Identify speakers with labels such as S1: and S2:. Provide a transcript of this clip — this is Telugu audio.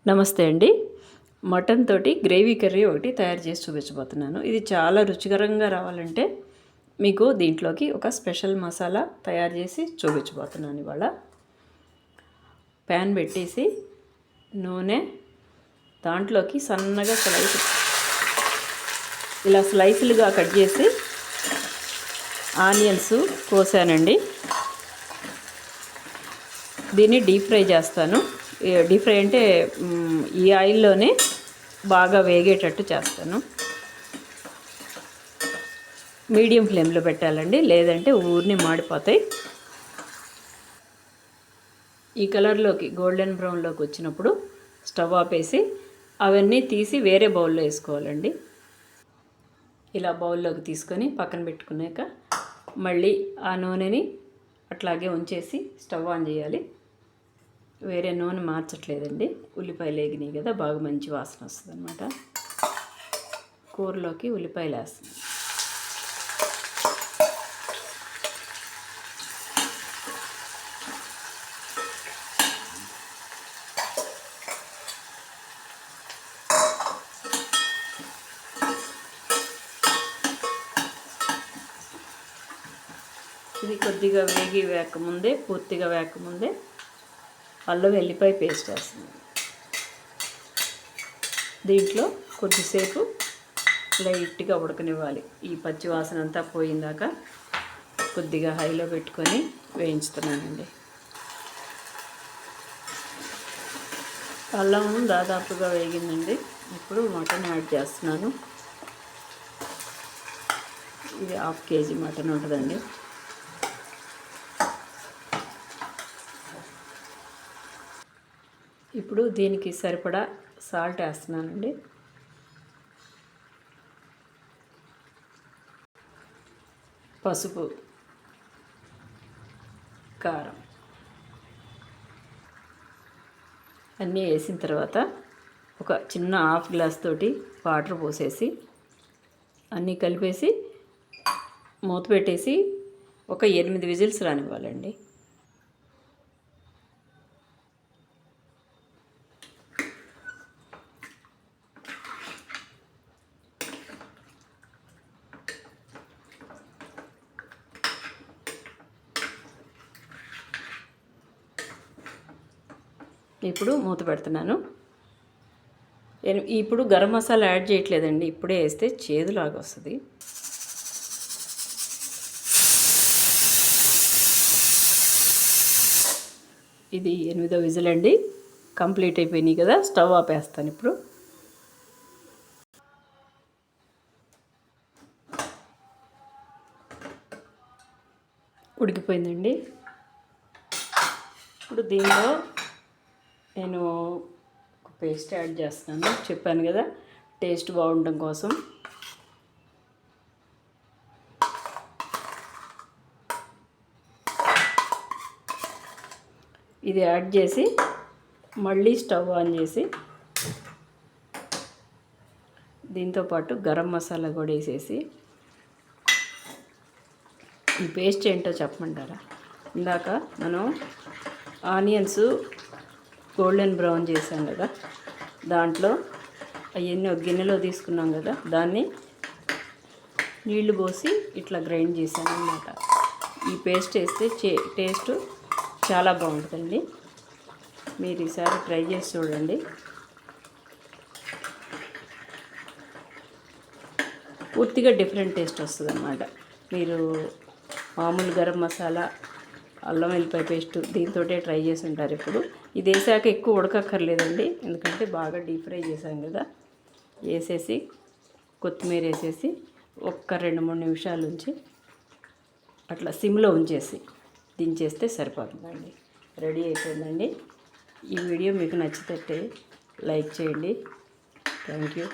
S1: నమస్తే అండి. మటన్ తోటి గ్రేవీ కర్రీ ఒకటి తయారు చేసి చూపించబోతున్నాను. ఇది చాలా రుచికరంగా రావాలంటే మీకు దీంట్లోకి ఒక స్పెషల్ మసాలా తయారు చేసి చూపించబోతున్నాను. ఇవాళ ప్యాన్ పెట్టేసి నూనె, దాంట్లోకి సన్నగా ఇలా స్లైసులుగా కట్ చేసి ఆనియన్స్ కోసానండి. దీన్ని డీప్ ఫ్రై చేస్తాను. డీప్ ఫ్రై అంటే ఈ ఆయిల్లోనే బాగా వేగేటట్టు చేస్తాను. మీడియం ఫ్లేమ్లో పెట్టాలండి, లేదంటే ఊరిని మాడిపోతాయి. ఈ కలర్లోకి గోల్డెన్ బ్రౌన్లోకి వచ్చినప్పుడు స్టవ్ ఆపేసి అవన్నీ తీసి వేరే బౌల్లో వేసుకోవాలండి. ఇలా బౌల్లోకి తీసుకొని పక్కన పెట్టుకున్నాక మళ్ళీ ఆ నూనెని అట్లాగే ఉంచేసి స్టవ్ ఆన్ చేయాలి. వేరే నూనె మార్చట్లేదండి. ఉల్లిపాయలు వేగినాయి కదా, బాగా మంచి వాసన వస్తుంది అన్నమాట. కూరలోకి ఉల్లిపాయలు వేస్తున్నాను. ఇది కొద్దిగా వేగకముందే, పూర్తిగా వేగకముందే అల్లం వెల్లిపాయ పేస్ట్ వేస్తుంది. దీంట్లో కొద్దిసేపు లైట్గా ఉడకనివ్వాలి. ఈ పచ్చి వాసన అంతా పోయిందాక కొద్దిగా హైలో పెట్టుకొని వేయించుతున్నానండి. అల్లం దాదాపుగా వేగిందండి. ఇప్పుడు మటన్ యాడ్ చేస్తున్నాను. ఇది 1/2 kg మటన్ ఉంటుందండి. ఇప్పుడు దీనికి సరిపడా సాల్ట్ వేస్తున్నానండి. పసుపు, కారం అన్నీ వేసిన తర్వాత ఒక చిన్న 1/2 గ్లాస్ తోటి వాటర్ పోసేసి అన్నీ కలిపేసి మూత పెట్టేసి ఒక 8 విజిల్స్ రానివ్వాలండి. ఇప్పుడు మూత పెడుతున్నాను. ఇప్పుడు గరం మసాలా యాడ్ చేయట్లేదండి. ఇప్పుడే వేస్తే చేదులాగా వస్తుంది. ఇది 8వ విజిల్ అండి. కంప్లీట్ అయిపోయినాయి కదా, స్టవ్ ఆపేస్తాను. ఇప్పుడు ఉడికిపోయిందండి. ఇప్పుడు దీనిలో నేను ఒక పేస్ట్ యాడ్ చేస్తున్నాను. చెప్పాను కదా, టేస్ట్ బాగుండడం కోసం. ఇది యాడ్ చేసి మళ్ళీ స్టవ్ ఆన్ చేసి దీంతోపాటు గరం మసాలా కూడా వేసేసి, ఈ పేస్ట్ ఏంటో చెప్పమంటారా? ఇందాక మనం ఆనియన్స్ గోల్డెన్ బ్రౌన్ చేసాం కదా, దాంట్లో అవన్నీ ఒక గిన్నెలో తీసుకున్నాం కదా, దాన్ని నీళ్లు పోసి ఇట్లా గ్రైండ్ చేశాను అన్నమాట. ఈ పేస్ట్ వేస్తే టేస్ట్ చాలా బాగుంటుందండి. మీరు ఈసారి ట్రై చేసి చూడండి. పూర్తిగా డిఫరెంట్ టేస్ట్ వస్తుంది అన్నమాట. మీరు మామూలు గరం మసాలా, అల్లం వెల్లిపాయ పేస్ట్ దీంతో ట్రై చేసి ఉంటారు. ఇప్పుడు ఇది వేసాక ఎక్కువ ఉడకక్కర్లేదండి, ఎందుకంటే బాగా డీప్ ఫ్రై చేసాం కదా. వేసేసి కొత్తిమీర వేసేసి ఒక్క 2-3 నిమిషాలు ఉంచి అట్లా సిమ్లో ఉంచేసి దించేస్తే సరిపోతుందండి. రెడీ అయిపోయిందండి. ఈ వీడియో మీకు నచ్చితే లైక్ చేయండి. Thank you.